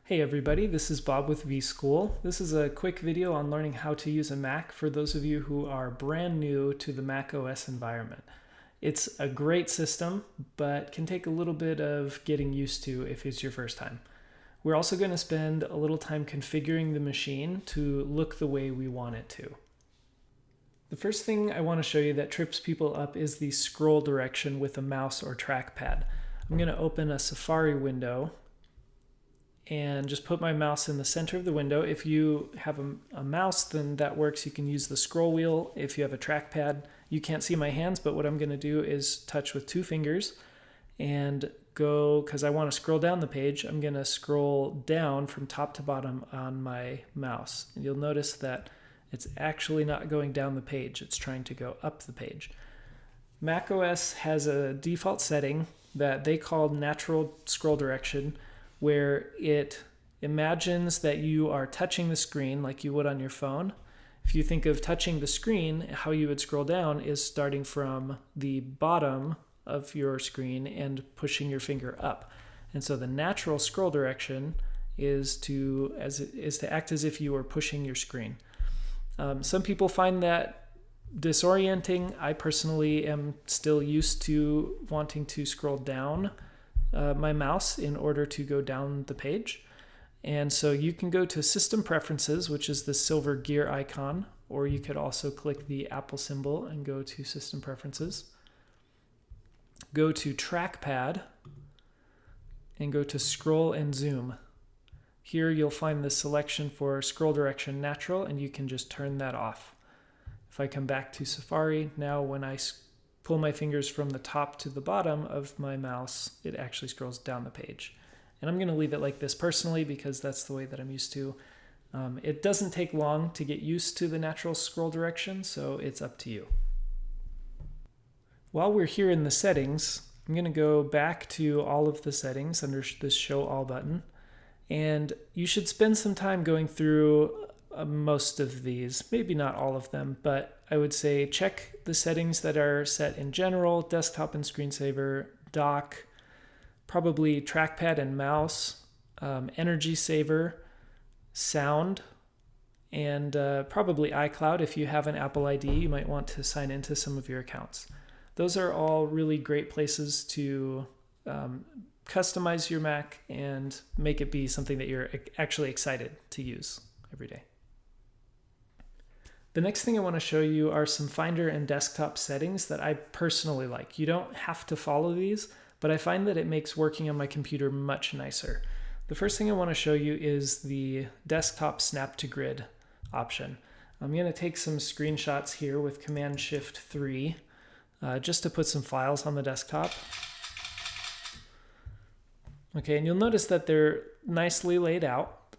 Hey everybody, this is Bob with vSchool. This is a quick video on learning how to use a Mac for those of you who are brand new to the Mac OS environment. It's a great system, but can take a little bit of getting used to if it's your first time. We're also going to spend a little time configuring the machine to look the way we want it to. The first thing I want to show you that trips people up is the scroll direction with a mouse or trackpad. I'm going to open a Safari window and just put my mouse in the center of the window. If you have a mouse, then that works. You can use the scroll wheel. If you have a trackpad, you can't see my hands, but what I'm going to do is touch with 2 fingers and go, because I want to scroll down the page, I'm going to scroll down from top to bottom on my mouse. And you'll notice that it's actually not going down the page. It's trying to go up the page. macOS has a default setting that they call natural scroll direction, where it imagines that you are touching the screen like you would on your phone. If you think of touching the screen, how you would scroll down is starting from the bottom of your screen and pushing your finger up. And so the natural scroll direction is to act as if you were pushing your screen. Some people find that disorienting. I personally am still used to wanting to scroll down my mouse in order to go down the page. And so you can go to System Preferences, which is the silver gear icon, or you could also click the Apple symbol and go to System Preferences. Go to Trackpad and go to Scroll and Zoom. Here you'll find the selection for scroll direction natural, and you can just turn that off. If I come back to Safari, now when I pull my fingers from the top to the bottom of my mouse, it actually scrolls down the page. And I'm going to leave it like this personally because that's the way that I'm used to. It doesn't take long to get used to the natural scroll direction, so it's up to you. While we're here in the settings, I'm going to go back to all of the settings under this Show All button. And you should spend some time going through most of these, maybe not all of them, but I would say check the settings that are set in general, desktop and screensaver, dock, probably trackpad and mouse, energy saver, sound, and probably iCloud. If you have an Apple ID, you might want to sign into some of your accounts. Those are all really great places to customize your Mac and make it be something that you're actually excited to use every day. The next thing I want to show you are some Finder and desktop settings that I personally like. You don't have to follow these, but I find that it makes working on my computer much nicer. The first thing I want to show you is the desktop snap to grid option. I'm going to take some screenshots here with Command-Shift-3 just to put some files on the desktop. Okay, and you'll notice that they're nicely laid out,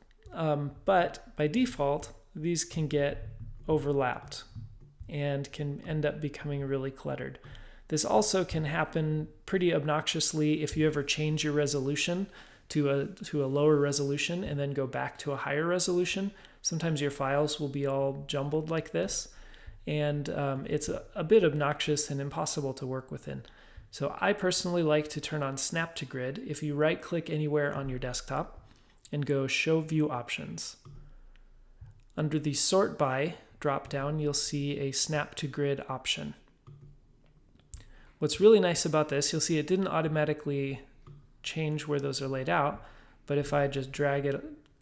but by default, these can get overlapped and can end up becoming really cluttered. This also can happen pretty obnoxiously if you ever change your resolution to a lower resolution and then go back to a higher resolution. Sometimes your files will be all jumbled like this, and it's a bit obnoxious and impossible to work within. So I personally like to turn on Snap to Grid. If you right-click anywhere on your desktop and go Show View Options, under the Sort By drop-down, you'll see a Snap to Grid option. What's really nice about this, you'll see it didn't automatically change where those are laid out, but if I just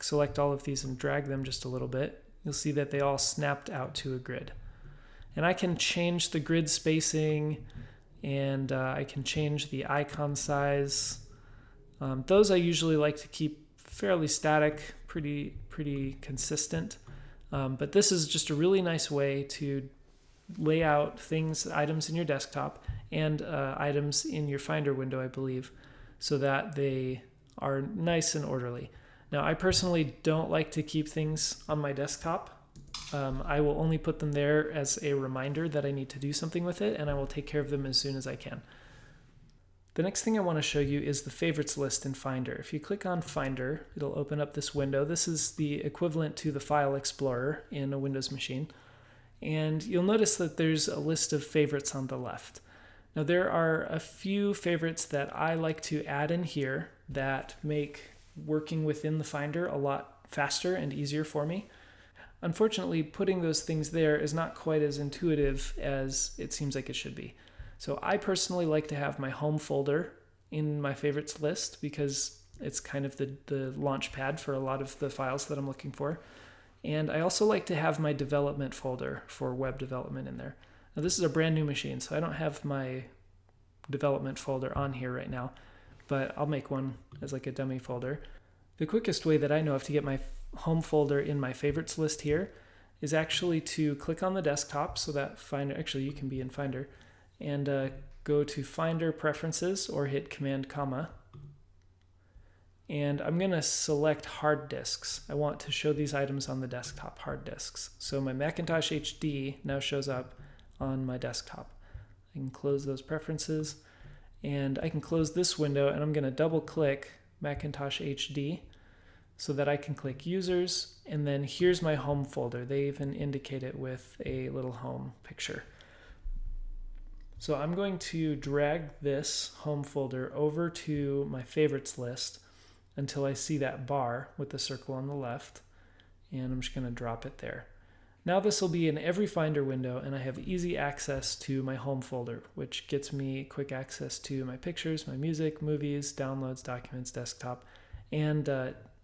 select all of these and drag them just a little bit, you'll see that they all snapped out to a grid. And I can change the grid spacing, and I can change the icon size. Those I usually like to keep fairly static, pretty consistent. But this is just a really nice way to lay out items in your desktop and items in your Finder window, I believe, so that they are nice and orderly. Now, I personally don't like to keep things on my desktop. I will only put them there as a reminder that I need to do something with it, and I will take care of them as soon as I can. The next thing I want to show you is the favorites list in Finder. If you click on Finder, it'll open up this window. This is the equivalent to the File Explorer in a Windows machine. And you'll notice that there's a list of favorites on the left. Now there are a few favorites that I like to add in here that make working within the Finder a lot faster and easier for me. Unfortunately, putting those things there is not quite as intuitive as it seems like it should be. So I personally like to have my home folder in my favorites list because it's kind of the launch pad for a lot of the files that I'm looking for. And I also like to have my development folder for web development in there. Now this is a brand new machine, so I don't have my development folder on here right now, but I'll make one as like a dummy folder. The quickest way that I know of to get my home folder in my favorites list here is actually to click on the desktop, so that Finder, actually you can be in Finder, and go to Finder Preferences or hit Command comma. And I'm going to select hard disks. I want to show these items on the desktop, hard disks. So my Macintosh HD now shows up on my desktop. I can close those preferences, and I can close this window, and I'm going to double click Macintosh HD so that I can click Users, and then here's my home folder. They even indicate it with a little home picture. So I'm going to drag this home folder over to my favorites list until I see that bar with the circle on the left, and I'm just going to drop it there. Now this will be in every Finder window, and I have easy access to my home folder, which gets me quick access to my pictures, my music, movies, downloads, documents, desktop, and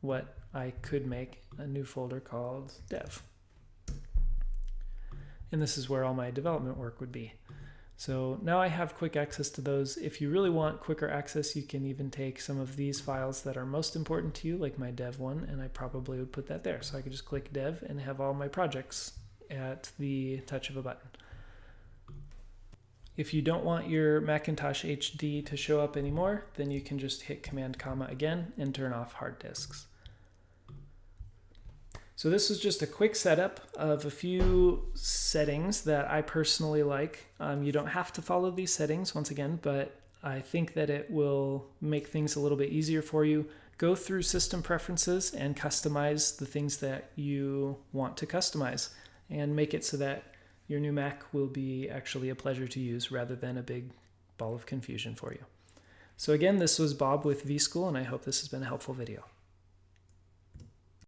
what I could make a new folder called Dev. And this is where all my development work would be. So now I have quick access to those. If you really want quicker access, you can even take some of these files that are most important to you, like my dev one, and I probably would put that there. So I could just click dev and have all my projects at the touch of a button. If you don't want your Macintosh HD to show up anymore, then you can just hit Command comma again and turn off hard disks. So this is just a quick setup of a few settings that I personally like. You don't have to follow these settings once again, but I think that it will make things a little bit easier for you. Go through system preferences and customize the things that you want to customize and make it so that your new Mac will be actually a pleasure to use rather than a big ball of confusion for you. So again, this was Bob with vSchool, and I hope this has been a helpful video.